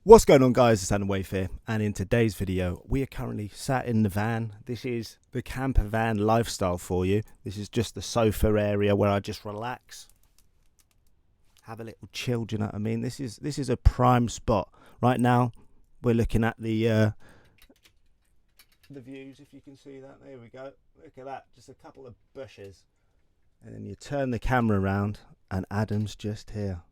What's going on, guys? It's Waithe here, and in today's video we are currently sat in the van. This is the camper van lifestyle for you. This is just the sofa area where I just relax, have a little chill. Do you know what I mean? This is a prime spot. Right now we're looking at the views, if you can see that. There we go. Look at that, just a couple of bushes, and then you turn the camera around and Adam's just here.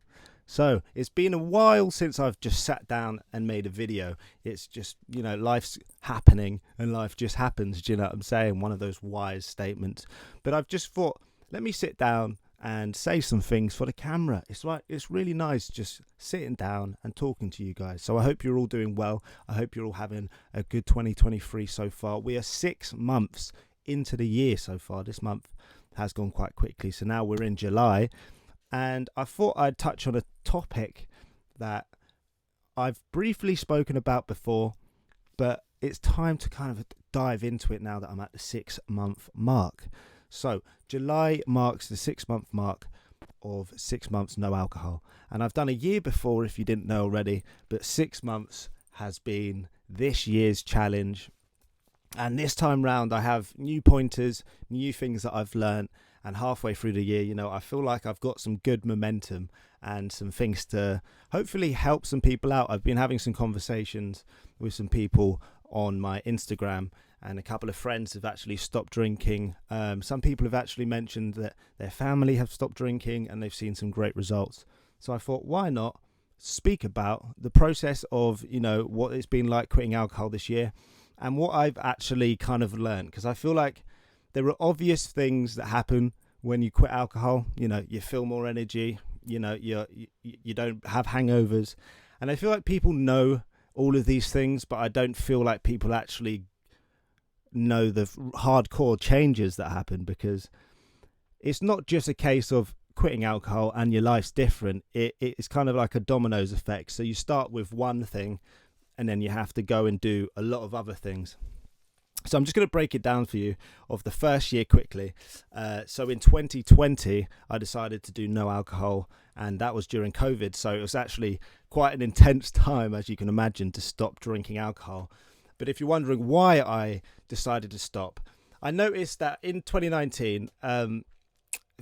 So it's been a while since I've just sat down and made a video. It's just, life's happening and life just happens. Do you know what I'm saying? One of those wise statements. But I've just thought, let me sit down and say some things for the camera. It's really nice just sitting down and talking to you guys. So I hope you're all doing well. I hope you're all having a good 2023 so far. We are 6 months into the year so far. This month has gone quite quickly. So now we're in July. And I thought I'd touch on a topic that I've briefly spoken about before, but it's time to kind of dive into it now that I'm at the 6-month mark. So July marks the 6-month mark of 6 months no alcohol. And I've done a year before, if you didn't know already, but 6 months has been this year's challenge. And this time round, I have new pointers, new things that I've learned. And halfway through the year, I feel like I've got some good momentum and some things to hopefully help some people out. I've been having some conversations with some people on my Instagram, and a couple of friends have actually stopped drinking. Some people have actually mentioned that their family have stopped drinking and they've seen some great results. So I thought, why not speak about the process of, what it's been like quitting alcohol this year and what I've actually kind of learned. Because I feel like there are obvious things that happen when you quit alcohol. You feel more energy, you don't have hangovers. And I feel like people know all of these things, but I don't feel like people actually know the hardcore changes that happen, because it's not just a case of quitting alcohol and your life's different. It's kind of like a dominoes effect. So you start with one thing and then you have to go and do a lot of other things. So I'm just going to break it down for you of the first year quickly. So in 2020, I decided to do no alcohol, and that was during COVID. So it was actually quite an intense time, as you can imagine, to stop drinking alcohol. But if you're wondering why I decided to stop, I noticed that in 2019, for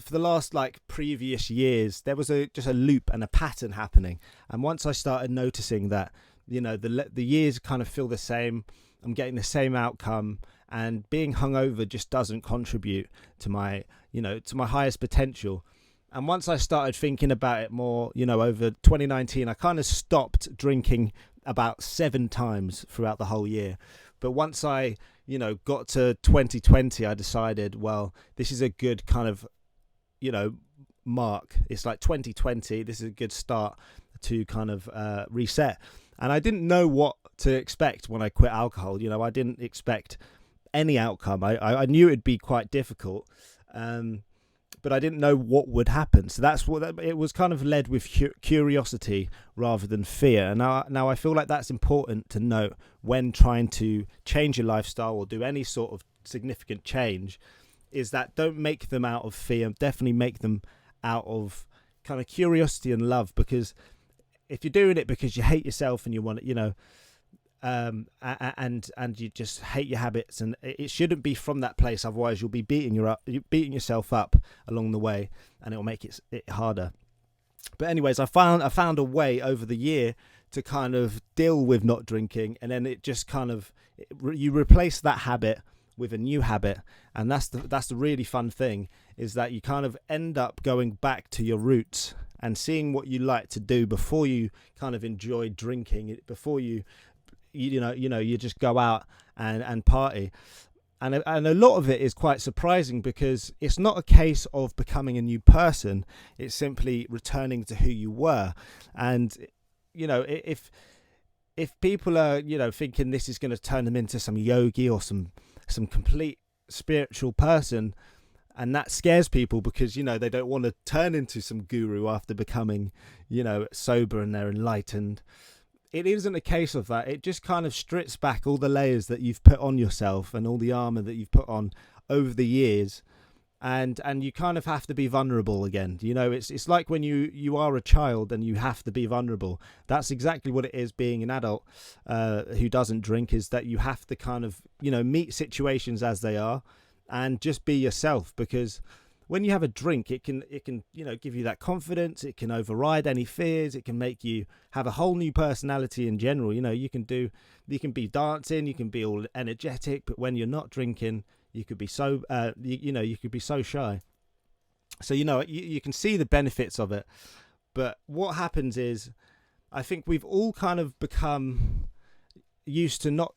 the last previous years, there was just a loop and a pattern happening. And once I started noticing that, the years kind of feel the same, I'm getting the same outcome, and being hungover just doesn't contribute to my, to my highest potential. And once I started thinking about it more, over 2019, I kind of stopped drinking about 7 times throughout the whole year. But once I, got to 2020, I decided, well, this is a good kind of, mark. It's like 2020. This is a good start to kind of reset. And I didn't know what to expect when I quit alcohol. I didn't expect any outcome. I knew it'd be quite difficult, but I didn't know what would happen. So that's what it was, kind of led with curiosity rather than fear. And now I feel like that's important to note when trying to change your lifestyle or do any sort of significant change, is that don't make them out of fear. Definitely make them out of kind of curiosity and love, because if you're doing it because you hate yourself and you want it, and you just hate your habits, and it shouldn't be from that place. Otherwise, you'll be beating yourself up along the way, and it'll make it harder. But anyways, I found a way over the year to kind of deal with not drinking, and then it just kind of you replace that habit with a new habit, and that's the really fun thing, is that you kind of end up going back to your roots and seeing what you like to do before you kind of enjoy drinking, before you just go out and party. And a lot of it is quite surprising, because it's not a case of becoming a new person. It's simply returning to who you were. And, if people are, thinking this is going to turn them into some yogi or some complete spiritual person, and that scares people because, they don't want to turn into some guru after becoming, sober and they're enlightened. It isn't a case of that. It just kind of strips back all the layers that you've put on yourself and all the armor that you've put on over the years, and you kind of have to be vulnerable again. It's like when you are a child and you have to be vulnerable. That's exactly what it is being an adult who doesn't drink, is that you have to kind of meet situations as they are and just be yourself, because when you have a drink, it can give you that confidence. It can override any fears. It can make you have a whole new personality in general. You can be dancing, you can be all energetic, but when you're not drinking, you could be so you could be so shy. So you can see the benefits of it. But what happens is, I think we've all kind of become used to not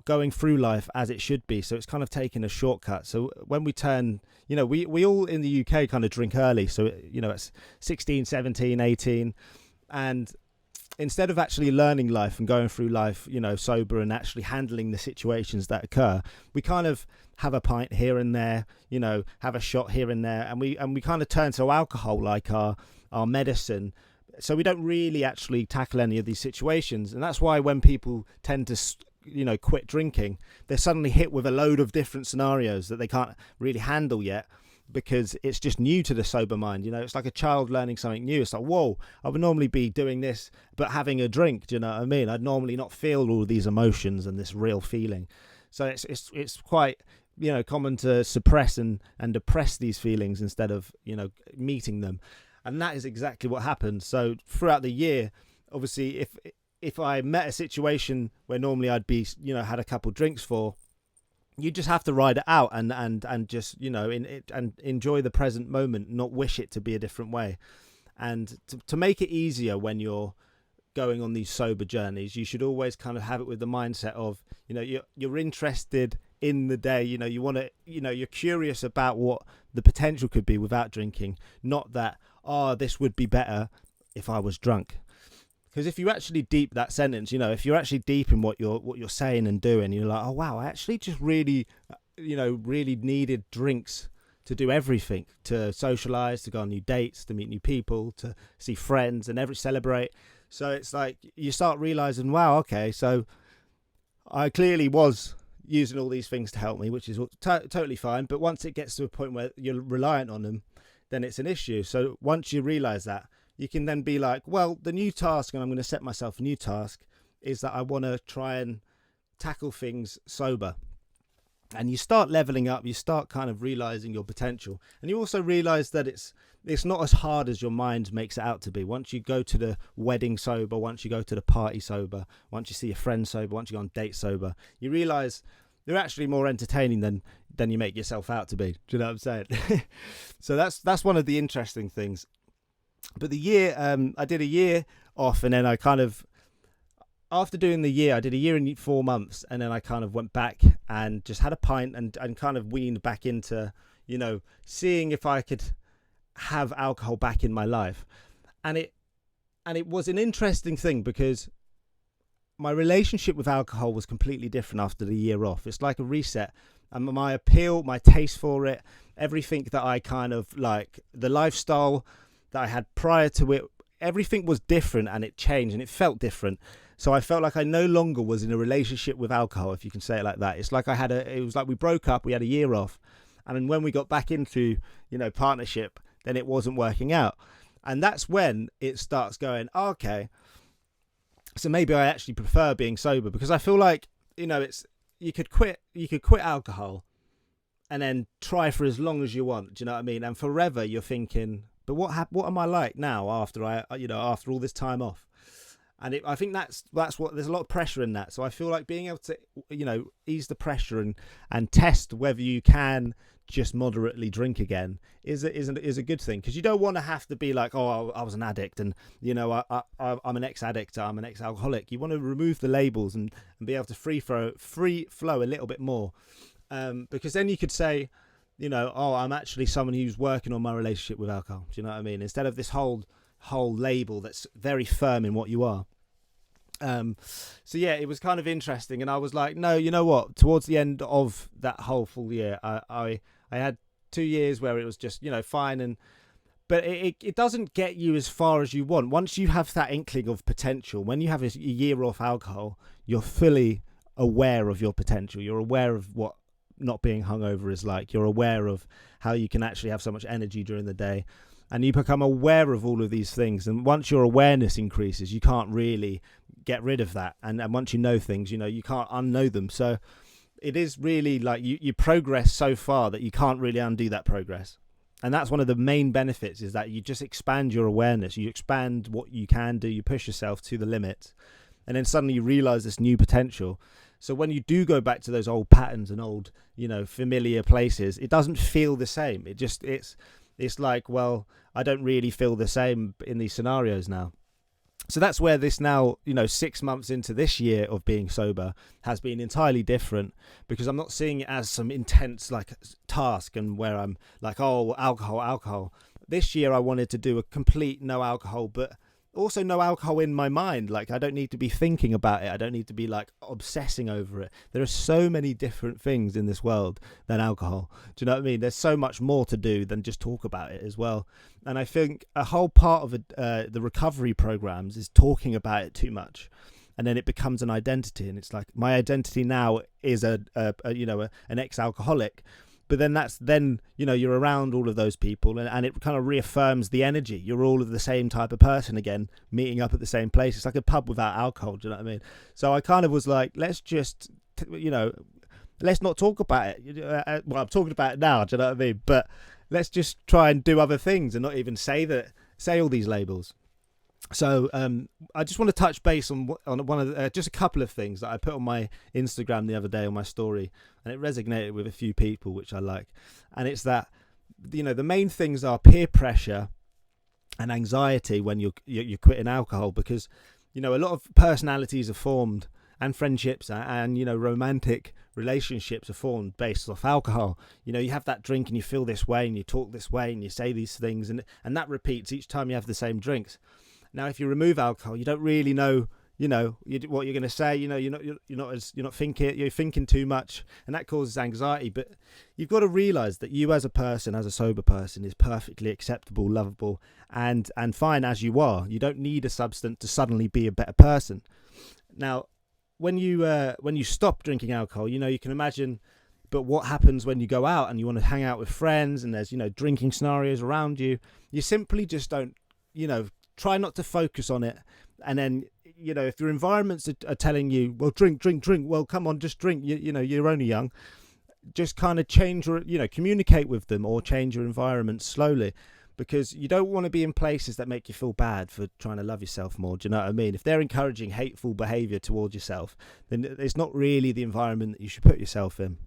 going through life as it should be, so it's kind of taking a shortcut. So when we turn, we all in the UK kind of drink early, so it's 16, 17, 18, and instead of actually learning life and going through life sober and actually handling the situations that occur, we kind of have a pint here and there, have a shot here and there, and we kind of turn to alcohol like our medicine. So we don't really actually tackle any of these situations. And that's why when people tend to quit drinking, they're suddenly hit with a load of different scenarios that they can't really handle yet, because it's just new to the sober mind. It's like a child learning something new. It's like, whoa, I would normally be doing this but having a drink. Do you know what I mean? I'd normally not feel all these emotions and this real feeling. So it's quite common to suppress and depress these feelings instead of meeting them. And that is exactly what happened. So throughout the year, obviously, if I met a situation where normally I'd be had a couple drinks for, you just have to ride it out and just and enjoy the present moment, not wish it to be a different way. And to make it easier when you're going on these sober journeys, you should always kind of have it with the mindset of you're interested in the day. You want to you're curious about what the potential could be without drinking, not that this would be better if I was drunk. Because if you actually deep that sentence, if you're actually deep in what you're saying and doing, you're like, oh wow, I actually just really needed drinks to do everything, to socialize, to go on new dates, to meet new people, to see friends and celebrate. So it's like you start realizing, wow, okay, so I clearly was using all these things to help me, which is totally fine. But once it gets to a point where you're reliant on them, then it's an issue. So once you realize that, you can then be like, well, the new task, and I'm going to set myself a new task, is that I want to try and tackle things sober. And you start leveling up, you start kind of realizing your potential. And you also realize that it's not as hard as your mind makes it out to be. Once you go to the wedding sober, once you go to the party sober, once you see a friend sober, once you go on date sober, you realize they're actually more entertaining than you make yourself out to be. Do you know what I'm saying? So that's one of the interesting things. But the year, I did a year off, and then I kind of, after doing the year, I did a year and 4 months, and then I kind of went back and just had a pint and kind of weaned back into, seeing if I could have alcohol back in my life. And it was an interesting thing, because my relationship with alcohol was completely different after the year off. It's like a reset. And my appeal, my taste for it, everything that I kind of like, the lifestyle that I had prior to it, everything was different, and it changed and it felt different. So I felt like I no longer was in a relationship with alcohol, if you can say it like that. It's like it was like we broke up, we had a year off. And then when we got back into, partnership, then it wasn't working out. And that's when it starts going, okay, so maybe I actually prefer being sober, because I feel like, you could quit alcohol and then try for as long as you want. Do you know what I mean? And forever you're thinking, but what am I like now after after all this time off? And I think that's what, there's a lot of pressure in that. So I feel like being able to, ease the pressure and test whether you can just moderately drink again is a good thing, because you don't want to have to be like, oh, I was an addict, and I'm an ex-addict, I'm an ex-alcoholic. You want to remove the labels and be able to free flow a little bit more, because then you could say, I'm actually someone who's working on my relationship with alcohol. Do you know what I mean? Instead of this whole label that's very firm in what you are. So yeah, it was kind of interesting, and I was like, no, you know what? Towards the end of that whole full year, I had 2 years where it was just fine, but it doesn't get you as far as you want. Once you have that inkling of potential, when you have a year off alcohol, you're fully aware of your potential. You're aware of what not being hungover is like. You're aware of how you can actually have so much energy during the day, and you become aware of all of these things. And once your awareness increases, you can't really get rid of that. And once you know things, you can't unknow them. So it is really like you progress so far that you can't really undo that progress. And that's one of the main benefits, is that you just expand your awareness. You expand what you can do. You push yourself to the limits. And then suddenly you realize this new potential. So when you do go back to those old patterns and old, familiar places, it doesn't feel the same. It's like, well, I don't really feel the same in these scenarios now. So that's where this now, 6 months into this year of being sober has been entirely different, because I'm not seeing it as some intense like task and where I'm like, oh, alcohol. This year I wanted to do a complete no alcohol, but also no alcohol in my mind. Like, I don't need to be thinking about it. I don't need to be like obsessing over it. There are so many different things in this world than alcohol. Do you know what I mean? There's so much more to do than just talk about it as well. And I think a whole part of the recovery programs is talking about it too much. And then it becomes an identity. And it's like, my identity now is an ex-alcoholic. But then you're around all of those people, and it kind of reaffirms the energy. You're all of the same type of person again, meeting up at the same place. It's like a pub without alcohol. Do you know what I mean? So I kind of was like, let's just, let's not talk about it. Well, I'm talking about it now. Do you know what I mean? But let's just try and do other things and not even say all these labels. So I just want to touch base on one of just a couple of things that I put on my Instagram the other day on my story, and it resonated with a few people, which I like. And it's that, the main things are peer pressure and anxiety when you're quitting alcohol, because a lot of personalities are formed, and friendships and romantic relationships are formed based off alcohol. You have that drink and you feel this way and you talk this way and you say these things, and that repeats each time you have the same drinks. Now, if you remove alcohol, you don't really know, what you're going to say. You're thinking too much, and that causes anxiety. But you've got to realize that you, as a person, as a sober person, is perfectly acceptable, lovable, and fine as you are. You don't need a substance to suddenly be a better person. Now, when you stop drinking alcohol, you can imagine. But what happens when you go out and you want to hang out with friends, and there's drinking scenarios around you? You simply just don't, try not to focus on it. And then, if your environments are telling you, well, drink, well, come on, just drink, you're only young, just kind of change your, communicate with them, or change your environment slowly, because you don't want to be in places that make you feel bad for trying to love yourself more. Do you know what I mean? If they're encouraging hateful behavior towards yourself, then it's not really the environment that you should put yourself in.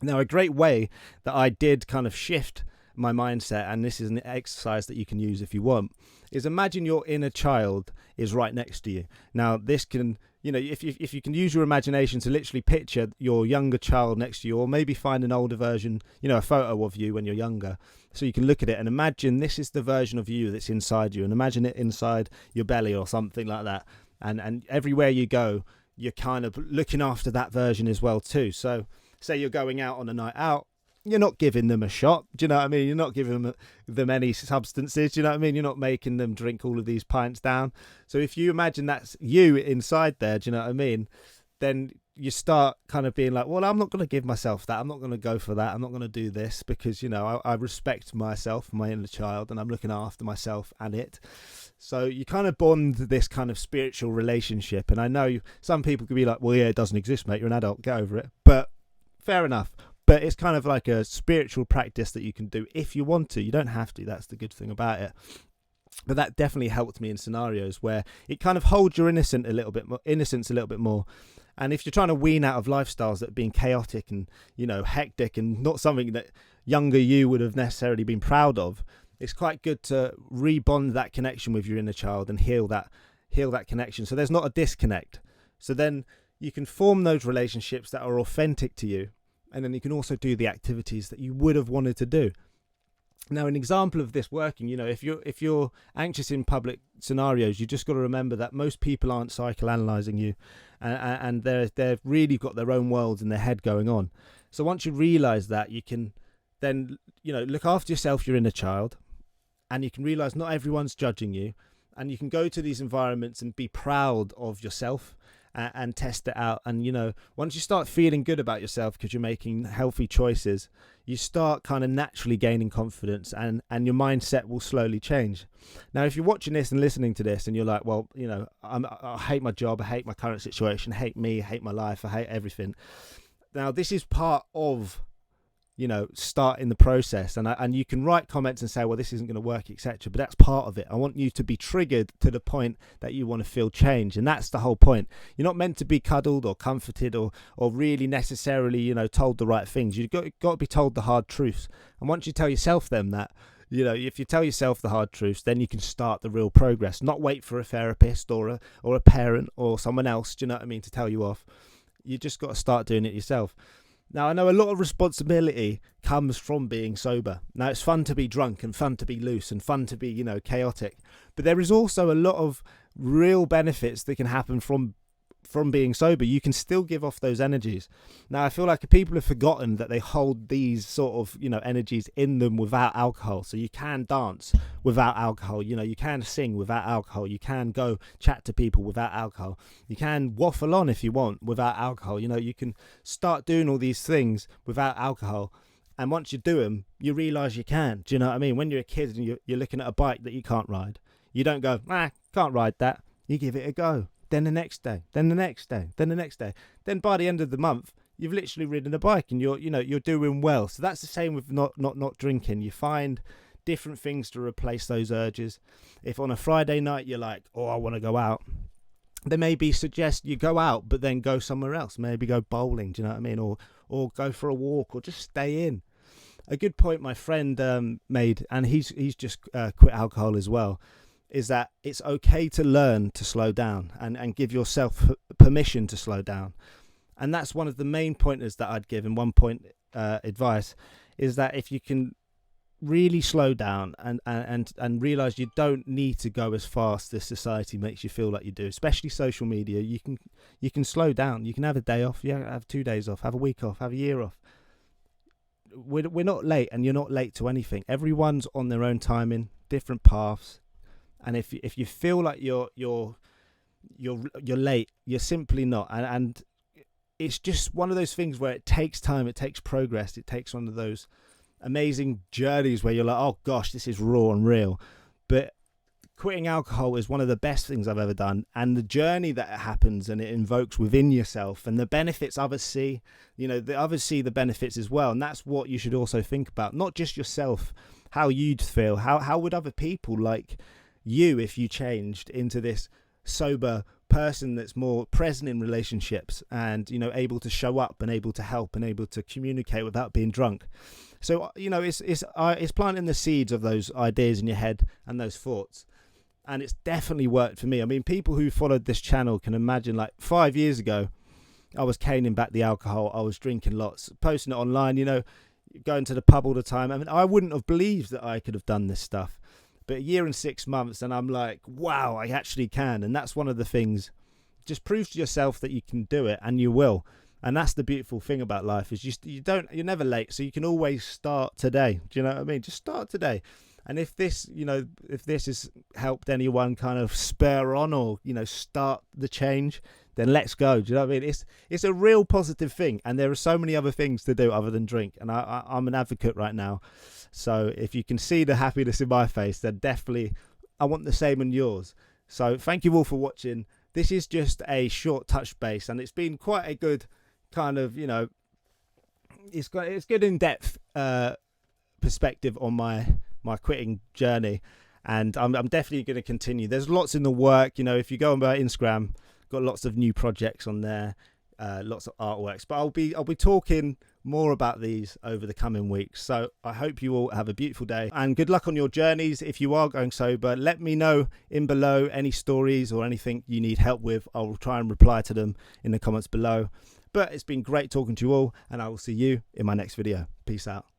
Now, a great way that I did kind of shift my mindset, and this is an exercise that you can use if you want, is imagine your inner child is right next to you. Now, this can, if you can use your imagination to literally picture your younger child next to you, or maybe find an older version, a photo of you when you're younger, so you can look at it and imagine this is the version of you that's inside you, and imagine it inside your belly or something like that. And everywhere you go, you're kind of looking after that version as well too. So say you're going out on a night out, you're not giving them a shot. Do you know what I mean? You're not giving them any substances. Do you know what I mean? You're not making them drink all of these pints down. So if you imagine that's you inside there, do you know what I mean? Then you start kind of being like, well, I'm not going to give myself that. I'm not going to go for that. I'm not going to do this because, I respect myself, my inner child, and I'm looking after myself and it. So you kind of bond this kind of spiritual relationship. And I know some people could be like, well, yeah, it doesn't exist, mate. You're an adult. Get over it. But fair enough. But it's kind of like a spiritual practice that you can do if you want to. You don't have to. That's the good thing about it. But that definitely helped me in scenarios where it kind of holds your innocence a little bit more. And if you're trying to wean out of lifestyles that have been chaotic and, hectic and not something that younger you would have necessarily been proud of, it's quite good to rebond that connection with your inner child and heal that connection. So there's not a disconnect. So then you can form those relationships that are authentic to you. And then you can also do the activities that you would have wanted to do. Now, an example of this working, if you're anxious in public scenarios, you just got to remember that most people aren't psychoanalyzing you, and they've really got their own worlds in their head going on. So once you realise that, you can then look after yourself, your inner child, and you can realise not everyone's judging you, and you can go to these environments and be proud of yourself. and test it out. And once you start feeling good about yourself because you're making healthy choices, you start kind of naturally gaining confidence, and your mindset will slowly change. Now, if you're watching this and listening to this and you're like, well, I hate my job, I hate my current situation, I hate me, I hate my life, I hate everything. Now, this is part of starting the process, and you can write comments and say, well, this isn't going to work, etc., but that's part of it. I want you to be triggered to the point that you want to feel change, and that's the whole point. You're not meant to be cuddled or comforted or really necessarily told the right things. You've got to be told the hard truths, and once you tell yourself that, if you tell yourself the hard truths, then you can start the real progress. Not wait for a therapist or a parent or someone else, do you know what I mean, to tell you off. You just got to start doing it yourself. Now, I know a lot of responsibility comes from being sober. Now, it's fun to be drunk and fun to be loose and fun to be, chaotic. But there is also a lot of real benefits that can happen from being sober. You can still give off those energies. Now, I feel like people have forgotten that they hold these sort of, energies in them without alcohol. So you can dance without alcohol. You can sing without alcohol. You can go chat to people without alcohol. You can waffle on if you want without alcohol. You can start doing all these things without alcohol. And once you do them, you realise you can. Do you know what I mean? When you're a kid and you're looking at a bike that you can't ride, you don't go, can't ride that. You give it a go. Then the next day, then the next day, then the next day. Then by the end of the month, you've literally ridden a bike and you're doing well. So that's the same with not drinking. You find different things to replace those urges. If on a Friday night you're like, oh, I want to go out, then maybe suggest you go out, but then go somewhere else. Maybe go bowling, do you know what I mean? Or go for a walk, or just stay in. A good point my friend made, and he's just quit alcohol as well, is that it's okay to learn to slow down and give yourself permission to slow down. And that's one of the main pointers that I'd give in 1 point advice, is that if you can really slow down and realize you don't need to go as fast as society makes you feel like you do, especially social media. You can slow down. You can have a day off, have 2 days off, have a week off, have a year off. We're not late, and you're not late to anything. Everyone's on their own timing, different paths. And if you feel like you're late, you're simply not. And it's just one of those things where it takes time, it takes progress, it takes one of those amazing journeys where you're like, oh gosh, this is raw and real. But quitting alcohol is one of the best things I've ever done, and the journey that it happens and it invokes within yourself, and the benefits others see, the others see the benefits as well. And that's what you should also think about, not just yourself, how you'd feel, how would other people like you if you changed into this sober person that's more present in relationships and able to show up and able to help and able to communicate without being drunk. So it's planting the seeds of those ideas in your head and those thoughts, and it's definitely worked for me. I mean, people who followed this channel can imagine, like 5 years ago I was caning back the alcohol, I was drinking lots, posting it online, going to the pub all the time. I mean, I wouldn't have believed that I could have done this stuff. But a year and 6 months, and I'm like, wow, I actually can. And that's one of the things. Just prove to yourself that you can do it, and you will. And that's the beautiful thing about life, is you're never late, so you can always start today. Do you know what I mean? Just start today. And if this has helped anyone kind of spur on or start the change, then let's go. Do you know what I mean? It's a real positive thing, and there are so many other things to do other than drink. And I'm an advocate right now. So if you can see the happiness in my face, then definitely I want the same in yours. So thank you all for watching. This is just a short touch base, and it's been quite a good kind of, it's good in-depth perspective on my quitting journey. And I'm definitely going to continue. There's lots in the work. If you go on my Instagram, got lots of new projects on there, lots of artworks. But I'll be talking more about these over the coming weeks. So I hope you all have a beautiful day, and good luck on your journeys. If you are going sober, let me know in below any stories or anything you need help with. I will try and reply to them in the comments below. But it's been great talking to you all, and I will see you in my next video. Peace out.